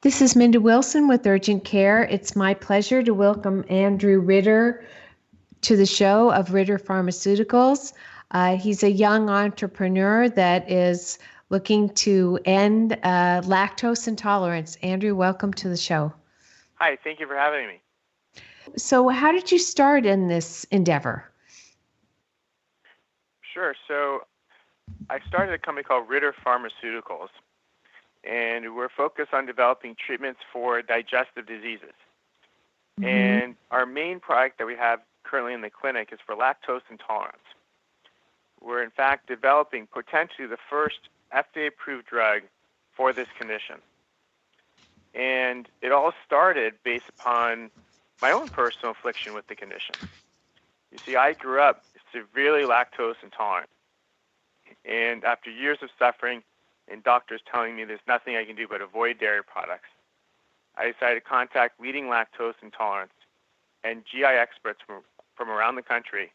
This is Minda Wilson with Urgent Care. It's my pleasure to welcome Andrew Ritter to the show of Ritter Pharmaceuticals. He's a young entrepreneur that is looking to end lactose intolerance. Andrew, welcome to the show. Hi, thank you for having me. So how did you start in this endeavor? Sure. So I started a company called Ritter Pharmaceuticals, and we're focused on developing treatments for digestive diseases. Mm-hmm. And our main product that we have currently in the clinic is for lactose intolerance. We're in fact developing potentially the first FDA-approved drug for this condition. And it all started based upon my own personal affliction with the condition. You see, I grew up severely lactose intolerant. And after years of suffering and doctors telling me there's nothing I can do but avoid dairy products, I decided to contact leading lactose intolerance and GI experts from around the country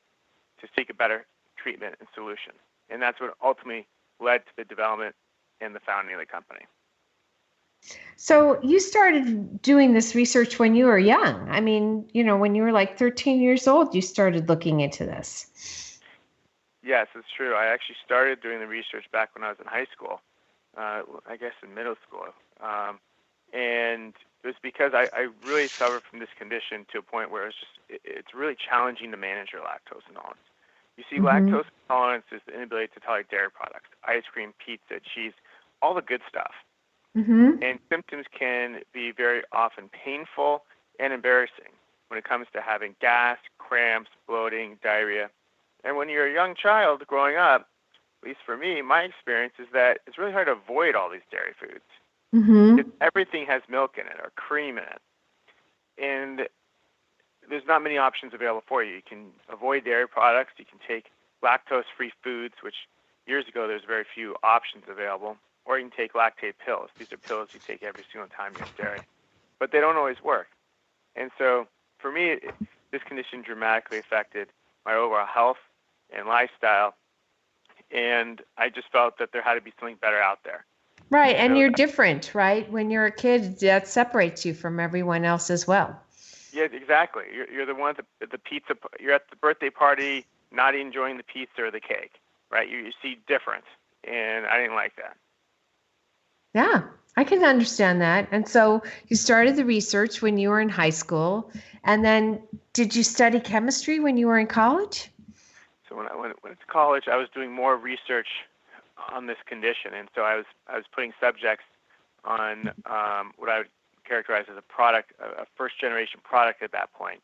to seek a better treatment and solution. And that's what ultimately led to the development and the founding of the company. So you started doing this research when you were young. I mean, when you were like 13 years old, you started looking into this. Yes, it's true. I actually started doing the research back when I was in high school, I guess in middle school. And it was because I really suffered from this condition to a point where it's really challenging to manage your lactose intolerance. You see, lactose intolerance is the inability to tolerate dairy products, ice cream, pizza, cheese, all the good stuff. Mm-hmm. And symptoms can be very often painful and embarrassing when it comes to having gas, cramps, bloating, diarrhea. And when you're a young child growing up, at least for me, my experience is that it's really hard to avoid all these dairy foods. Mm-hmm. Because everything has milk in it or cream in it. And there's not many options available for you. You can avoid dairy products. You can take lactose-free foods, which years ago there's very few options available. Or you can take lactate pills. These are pills you take every single time you have dairy. But they don't always work. And so for me, this condition dramatically affected my overall health and lifestyle. And I just felt that there had to be something better out there. Right, and you're different, right? When you're a kid, that separates you from everyone else as well. Yeah, exactly. You're the one at the pizza. You're at the birthday party, not enjoying the pizza or the cake, right? You see difference, and I didn't like that. Yeah, I can understand that. And so you started the research when you were in high school, and then did you study chemistry when you were in college? So when I went to college, I was doing more research on this condition, and so I was putting subjects on what I would characterize as a first-generation product at that point.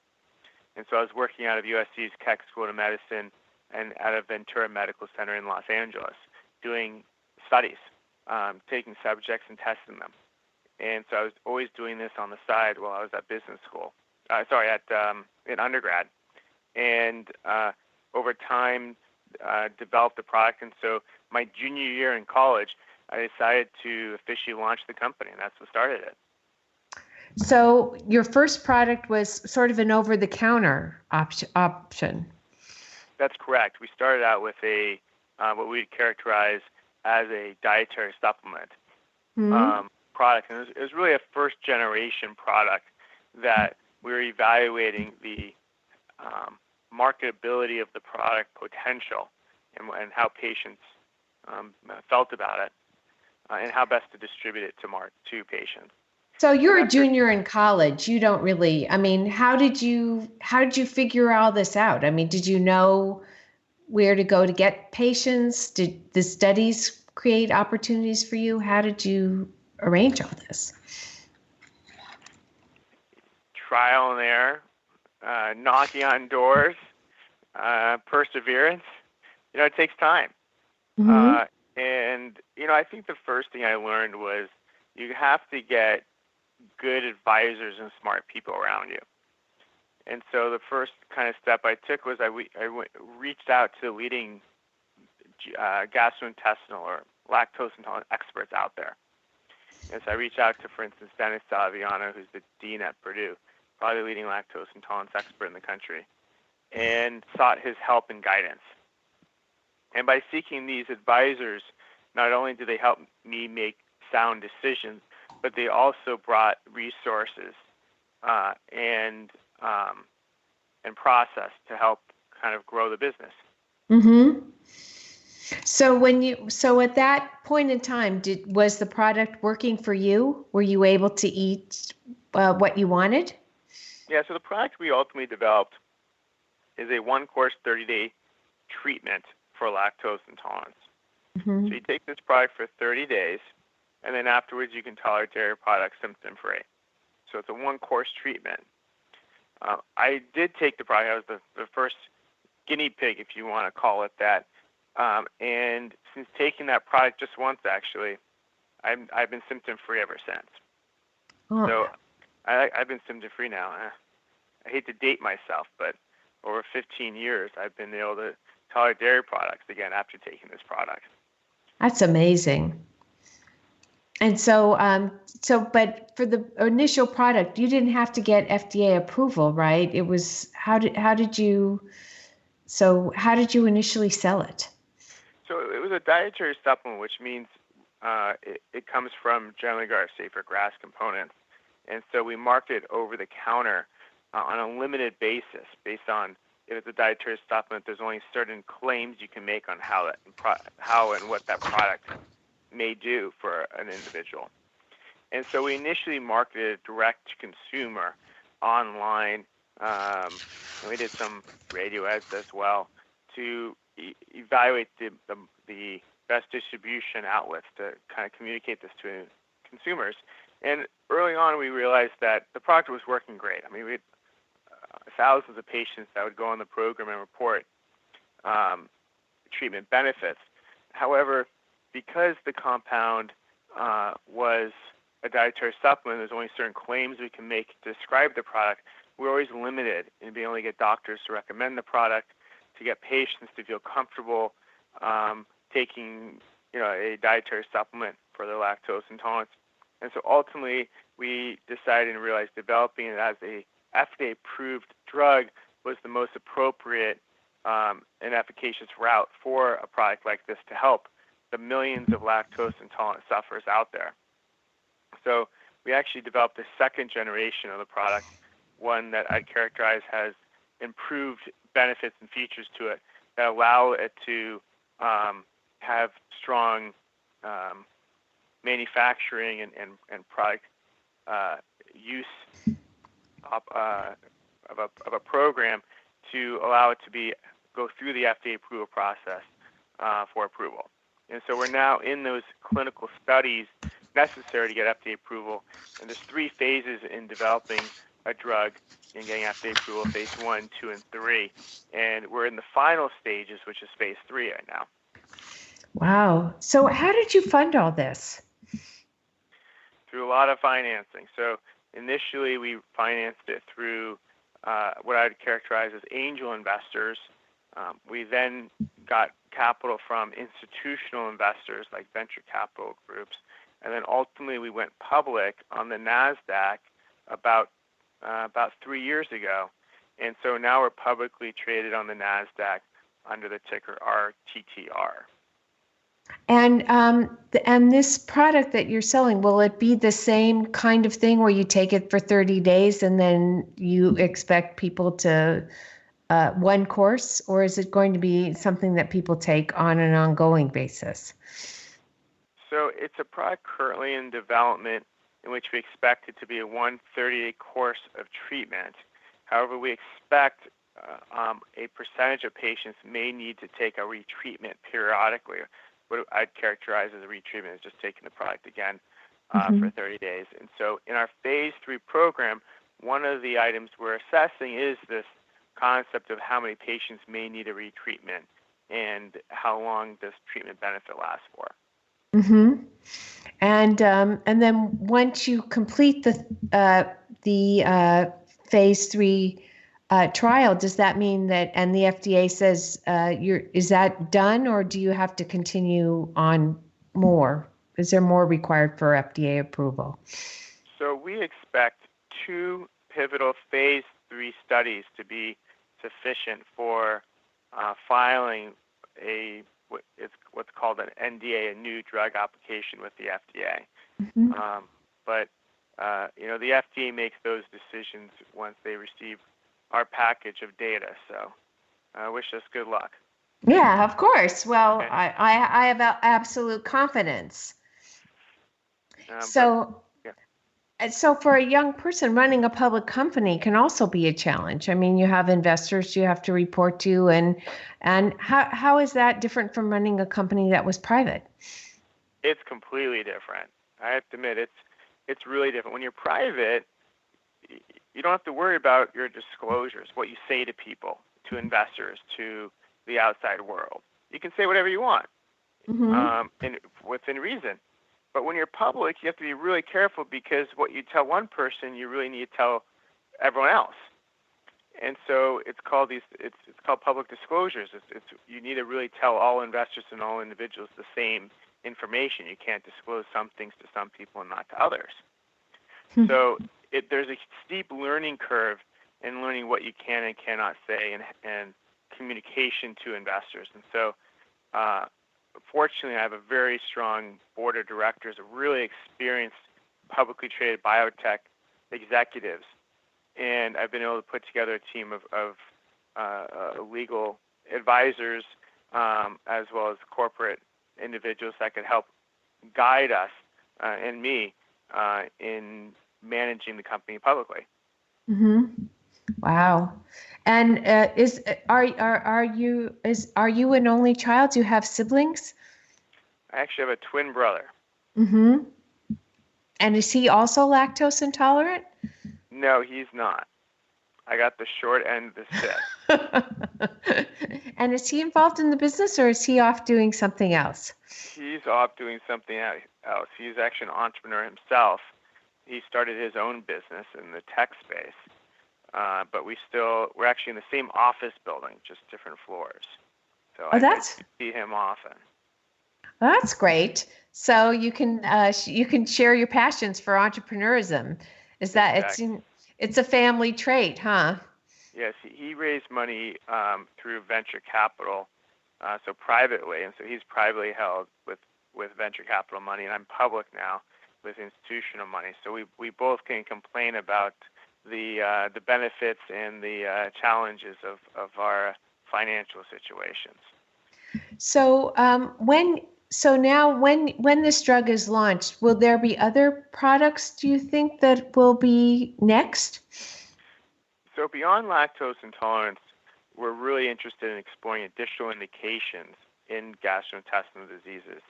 And so I was working out of USC's Keck School of Medicine and out of Ventura Medical Center in Los Angeles, doing studies, taking subjects and testing them. And so I was always doing this on the side while I was at business school. In undergrad, and over time developed the product. And so my junior year in college, I decided to officially launch the company, and that's what started it. So your first product was sort of an over-the-counter option. That's correct. We started out with a what we'd characterize as a dietary supplement product, and it was really a first-generation product that we were evaluating the marketability of the product potential and how patients felt about it, and how best to distribute it to patients. So you're a junior in college. You don't really, how did you figure all this out? I mean, did you know where to go to get patients? Did the studies create opportunities for you? How did you arrange all this? Trial and error, knocking on doors, perseverance. It takes time. Mm-hmm. And I think the first thing I learned was you have to get good advisors and smart people around you. And so the first kind of step I took was I reached out to the leading gastrointestinal or lactose intolerant experts out there. And so I reached out to, for instance, Dennis Saviano, who's the dean at Purdue, probably the leading lactose intolerance expert in the country, and sought his help and guidance. And by seeking these advisors, not only do they help me make sound decisions, but they also brought resources and process to help kind of grow the business. Mm-hmm. So at that point in time, was the product working for you? Were you able to eat what you wanted? Yeah, so the product we ultimately developed is a one-course 30-day treatment for lactose intolerance. Mm-hmm. So you take this product for 30 days, and then afterwards you can tolerate dairy products symptom-free. So it's a one-course treatment. I did take the product. I was the first guinea pig, if you want to call it that. And since taking that product just once, actually, I've been symptom-free ever since. Oh. So I've been symptom-free now. I hate to date myself, but over 15 years, I've been able to tolerate dairy products again after taking this product. That's amazing. And so, but for the initial product, you didn't have to get FDA approval, right? It was how did you initially sell it? So it was a dietary supplement, which means it comes from generally our safer GRAS components. And so we market it over the counter on a limited basis based on if it's a dietary supplement, there's only certain claims you can make on how and what that product may do for an individual. And so we initially marketed direct to consumer online. And we did some radio ads as well to evaluate the best distribution outlets to kind of communicate this to consumers. And early on, we realized that the product was working great. I mean, we had thousands of patients that would go on the program and report treatment benefits. However, because the compound was a dietary supplement, there's only certain claims we can make to describe the product. We're always limited in being able to get doctors to recommend the product, to get patients to feel comfortable taking, a dietary supplement for their lactose intolerance. And so ultimately, we decided and realized developing it as a FDA-approved drug was the most appropriate and efficacious route for a product like this to help the millions of lactose intolerant sufferers out there. So we actually developed a second generation of the product, one that I'd characterize has improved benefits and features to it that allow it to have strong manufacturing and product use of a program to allow it to go through the FDA approval process for approval. And so we're now in those clinical studies necessary to get FDA approval. And there's 3 phases in developing a drug and getting FDA approval, phase 1, 2, and 3. And we're in the final stages, which is phase 3 right now. Wow. So how did you fund all this? Through a lot of financing. So initially, we financed it through what I'd characterize as angel investors. We then got capital from institutional investors like venture capital groups. And then ultimately, we went public on the NASDAQ about 3 years ago. And so now we're publicly traded on the NASDAQ under the ticker RTTR. And this product that you're selling, will it be the same kind of thing where you take it for 30 days and then you expect people to one course, or is it going to be something that people take on an ongoing basis? So it's a product currently in development in which we expect it to be a 30-day course of treatment. However, we expect a percentage of patients may need to take a retreatment periodically. What I'd characterize as a retreatment is just taking the product again for 30 days. And so in our phase 3 program, one of the items we're assessing is this concept of how many patients may need a retreatment and how long does treatment benefit last for. Mm-hmm. And then once you complete the phase 3 trial, does that mean that, and the FDA says is that done, or do you have to continue on more? Is there more required for FDA approval? So we expect 2 pivotal phase 3 studies to be sufficient for filing what's called an NDA, a new drug application with the FDA. Mm-hmm. but the FDA makes those decisions once they receive our package of data. So I wish us good luck. Yeah, of course. Well, Okay. I have absolute confidence. So for a young person, running a public company can also be a challenge. I mean, you have investors you have to report to, and how is that different from running a company that was private? It's completely different. I have to admit, it's really different. When you're private, you don't have to worry about your disclosures, what you say to people, to investors, to the outside world. You can say whatever you want, and within reason. But when you're public, you have to be really careful, because what you tell one person, you really need to tell everyone else. And so it's called public disclosures. You need to really tell all investors and all individuals the same information. You can't disclose some things to some people and not to others. So there's a steep learning curve in learning what you can and cannot say, and communication to investors. And so fortunately, I have a very strong board of directors of really experienced publicly traded biotech executives, and I've been able to put together a team of legal advisors as well as corporate individuals that could help guide us and me in managing the company publicly. Wow. And are you an only child? Do you have siblings? I actually have a twin brother. And is he also lactose intolerant? No, he's not. I got the short end of the stick. And is he involved in the business, or is he off doing something else? He's off doing something else. He's actually an entrepreneur himself. He started his own business in the tech space. But we're actually in the same office building, just different floors. So I see him often. That's great. So you can share your passions for entrepreneurism. Is that exactly. It's a family trait, huh? Yes, he raised money through venture capital, so privately, and so he's privately held with venture capital money, and I'm public now with institutional money. So we both can complain about the benefits and the challenges of our financial situations. So when this drug is launched, will there be other products, do you think, that will be next? So beyond lactose intolerance, we're really interested in exploring additional indications in gastrointestinal diseases.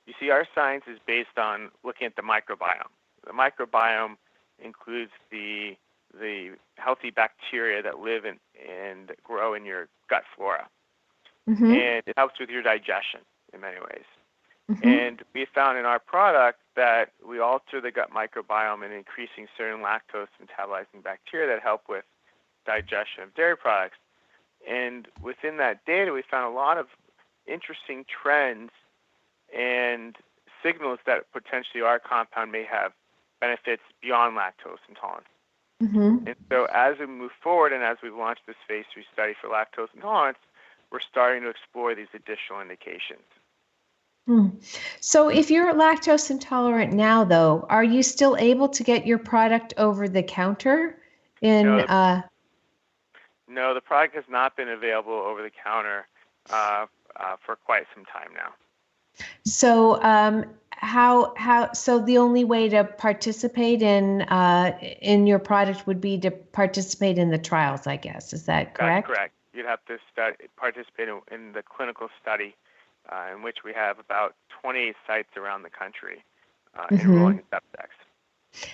You see, our science is based on looking at the microbiome. The microbiome includes the healthy bacteria that live and grow in your gut flora. And it helps with your digestion in many ways. And we found in our product that we alter the gut microbiome in increasing certain lactose metabolizing bacteria that help with digestion of dairy products. And within that data, we found a lot of interesting trends and signals that potentially our compound may have benefits beyond lactose intolerance. And so as we move forward and as we've launched this phase 3 study for lactose intolerance, we're starting to explore these additional indications. So if you're lactose intolerant now, though, are you still able to get your product over the counter? No, the product has not been available over the counter for quite some time now. So so the only way to participate in your product would be to participate in the trials, I guess. Is that correct? That's correct. You'd have to participate in the clinical study, in which we have about 28 sites around the country enrolling subjects.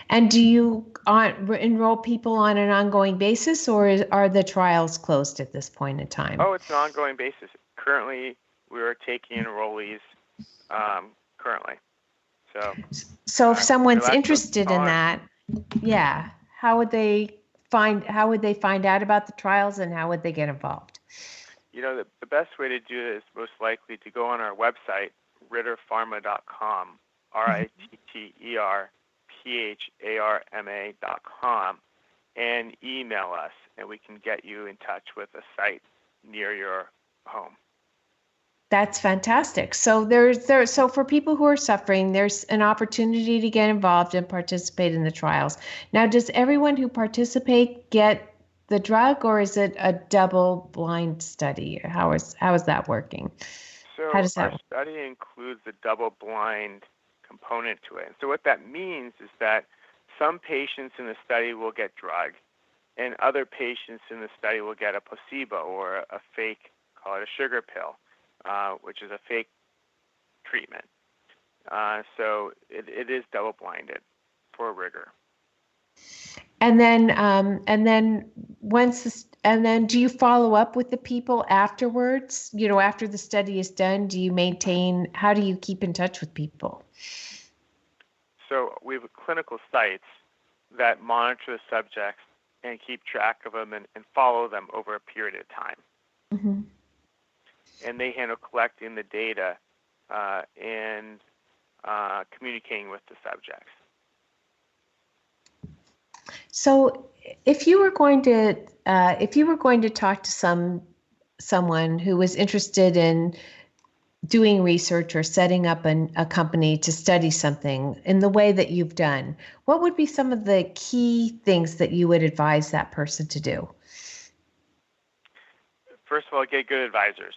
And do you enroll people on an ongoing basis, or are the trials closed at this point in time? Oh, it's an ongoing basis. Currently, we are taking enrollees currently. So if someone's interested in that, how would they find out about the trials, and how would they get involved? The best way to do it is most likely to go on our website, ritterpharma.com, ritterpharma.com, and email us, and we can get you in touch with a site near your home. That's fantastic. So so for people who are suffering, there's an opportunity to get involved and participate in the trials. Now, does everyone who participate get the drug, or is it a double-blind study? How is that working? How So does that our work? study includes the double-blind component to it. And so what that means is that some patients in the study will get drug, and other patients in the study will get a placebo or a fake, call it a sugar pill, which is a fake treatment. So it is double-blinded for rigor. And then do you follow up with the people afterwards? After the study is done, how do you keep in touch with people? So we have clinical sites that monitor the subjects and keep track of them and follow them over a period of time. Mm-hmm. And they handle collecting the data and communicating with the subjects. So, if you were going to talk to someone who was interested in doing research or setting up a company to study something in the way that you've done, what would be some of the key things that you would advise that person to do? First of all, get good advisors.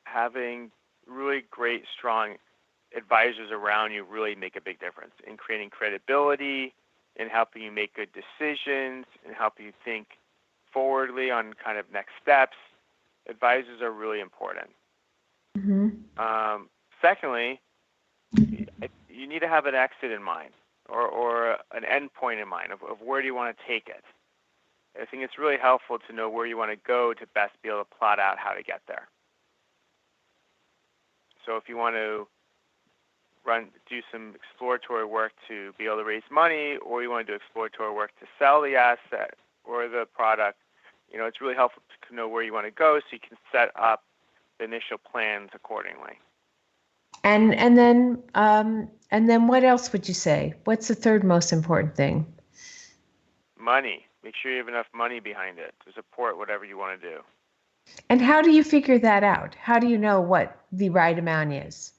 Having really great, strong advisors around you really make a big difference in creating credibility, in helping you make good decisions, in helping you think forwardly on kind of next steps. Advisors are really important. Mm-hmm. Secondly, you need to have an exit in mind or an end point in mind of where do you want to take it. I think it's really helpful to know where you want to go to best be able to plot out how to get there. So if you want to do some exploratory work to be able to raise money, or you want to do exploratory work to sell the asset or the product, it's really helpful to know where you want to go so you can set up the initial plans accordingly. And then what else would you say? What's the third most important thing? Money. Make sure you have enough money behind it to support whatever you want to do. And how do you figure that out? How do you know what the right amount is?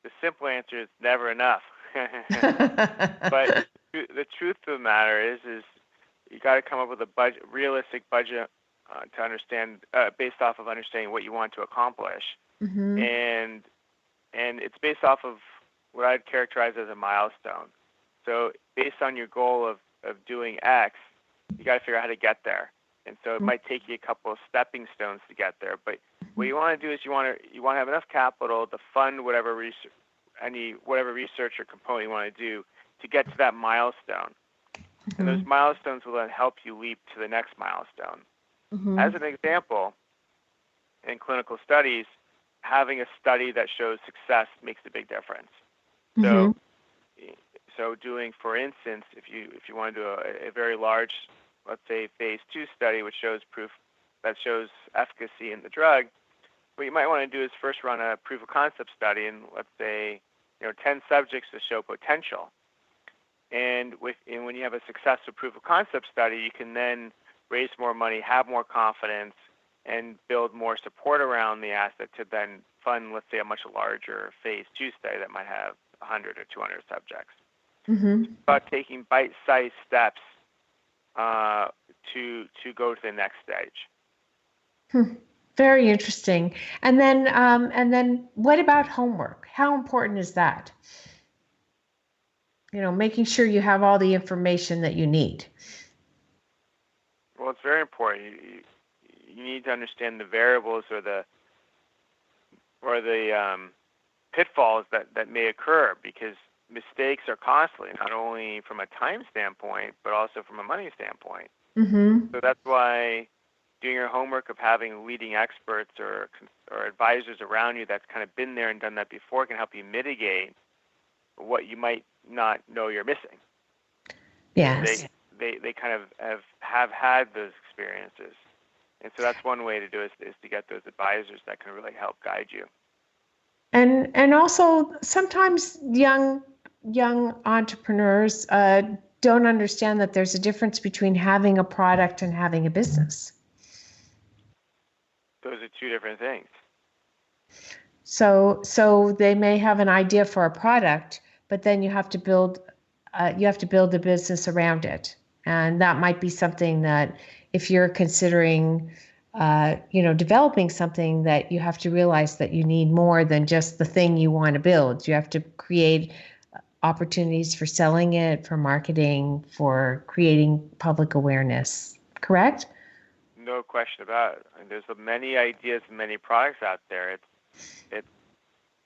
The simple answer is never enough. But the truth of the matter is you got to come up with a realistic budget to understand, based off of understanding what you want to accomplish, mm-hmm. and it's based off of what I'd characterize as a milestone. So based on your goal of doing X, you got to figure out how to get there. And so it might take you a couple of stepping stones to get there. But what you want to do is you want to have enough capital to fund whatever research or component you want to do to get to that milestone. Mm-hmm. And those milestones will then help you leap to the next milestone. Mm-hmm. As an example, in clinical studies, having a study that shows success makes a big difference. Mm-hmm. So doing, for instance, if you want to do a very large, let's say, phase 2 study, which shows efficacy in the drug, what you might want to do is first run a proof of concept study in, let's say, 10 subjects to show potential. And when you have a successful proof of concept study, you can then raise more money, have more confidence, and build more support around the asset to then fund, let's say, a much larger phase 2 study that might have 100 or 200 subjects. Mm-hmm. It's about taking bite-sized steps to go to the next stage. Very interesting. And then what about homework? How important is that? Making sure you have all the information that you need. Well, it's very important. You need to understand the variables or the pitfalls that may occur, because mistakes are costly, not only from a time standpoint, but also from a money standpoint. Mm-hmm. So that's why doing your homework of having leading experts or advisors around you that's kind of been there and done that before can help you mitigate what you might not know you're missing. Yes. They kind of have had those experiences. And so that's one way to do it, is to get those advisors that can really help guide you. And also sometimes young entrepreneurs don't understand that there's a difference between having a product and having a business. Those are two different things. So they may have an idea for a product, but then you have to build a business around it, and that might be something that if you're considering, developing something, that you have to realize that you need more than just the thing you want to build. You have to create opportunities for selling it, for marketing, for creating public awareness. Correct? No question about it. And there's many ideas and many products out there. It's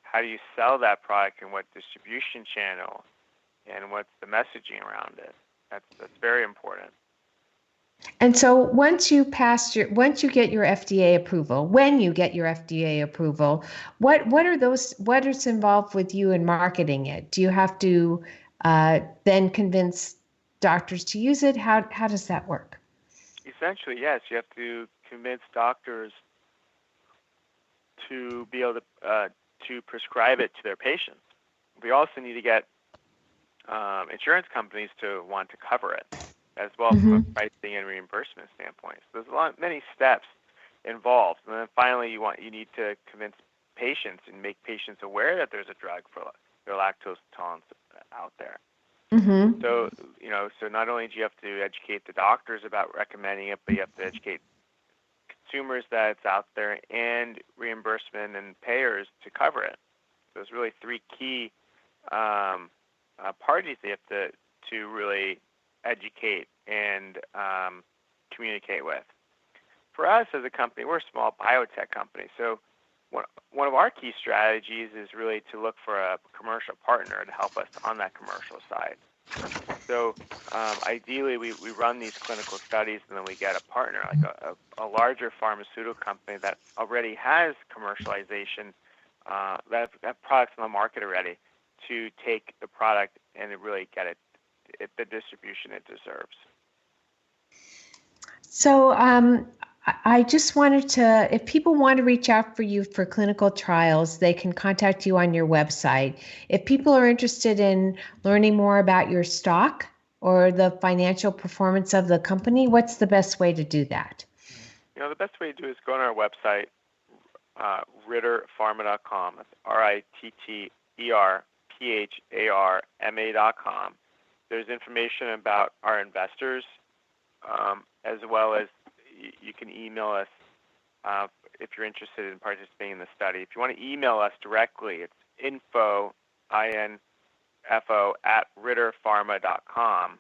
how do you sell that product and what distribution channel and what's the messaging around it. That's very important. And so once you get your FDA approval, when you get your FDA approval, what is involved with you in marketing it? Do you have to then convince doctors to use it? How does that work? Essentially, yes. You have to convince doctors to be able to prescribe it to their patients. We also need to get insurance companies to want to cover it, as well from a pricing and reimbursement standpoint. So there's many steps involved. And then finally, you need to convince patients and make patients aware that there's a drug for their lactose intolerance out there. Mm-hmm. So not only do you have to educate the doctors about recommending it, but you have to educate consumers that it's out there and reimbursement and payers to cover it. So there's really three key parties they have to really educate and communicate with. For us as a company, we're a small biotech company, so one of our key strategies is really to look for a commercial partner to help us on that commercial side. So ideally, we run these clinical studies, and then we get a partner, like a larger pharmaceutical company that already has commercialization, that have products on the market already, to take the product and really get it the distribution it deserves. So I just wanted to, if people want to reach out for you for clinical trials, they can contact you on your website. If people are interested in learning more about your stock or the financial performance of the company, what's the best way to do that? The best way to do it is go on our website, ritterpharma.com. That's RITTERPHARMA.com. There's information about our investors, as well as you can email us if you're interested in participating in the study. If you want to email us directly, it's info, at ritterpharma.com.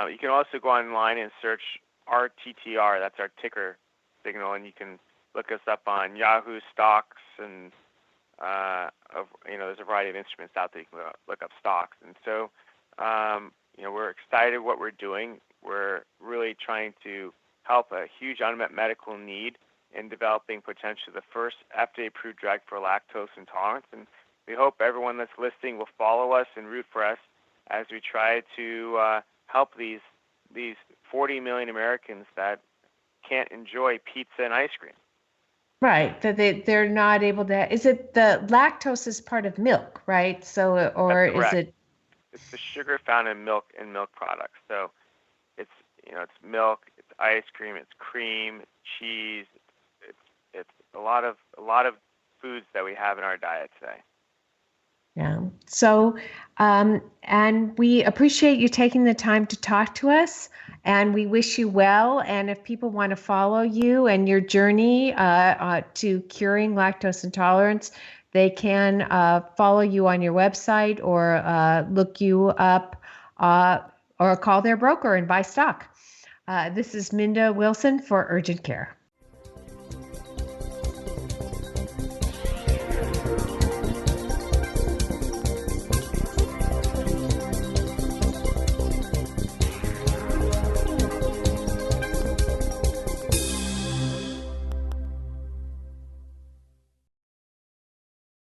You can also go online and search RTTR, that's our ticker signal, and you can look us up on Yahoo stocks, and there's a variety of instruments out there you can look up stocks. And so we're excited what we're doing. We're really trying to help a huge unmet medical need in developing potentially the first FDA-approved drug for lactose intolerance. And we hope everyone that's listening will follow us and root for us as we try to help these 40 million Americans that can't enjoy pizza and ice cream. Right, that they're not able to. Is it the lactose is part of milk, right? So, or is it? It's the sugar found in milk and milk products. So it's milk, it's ice cream, it's cream, it's cheese. It's a lot of foods that we have in our diet today. Yeah. So, and we appreciate you taking the time to talk to us, and we wish you well. And if people want to follow you and your journey to curing lactose intolerance, they can follow you on your website or look you up or call their broker and buy stock. This is Minda Wilson for Urgent Care.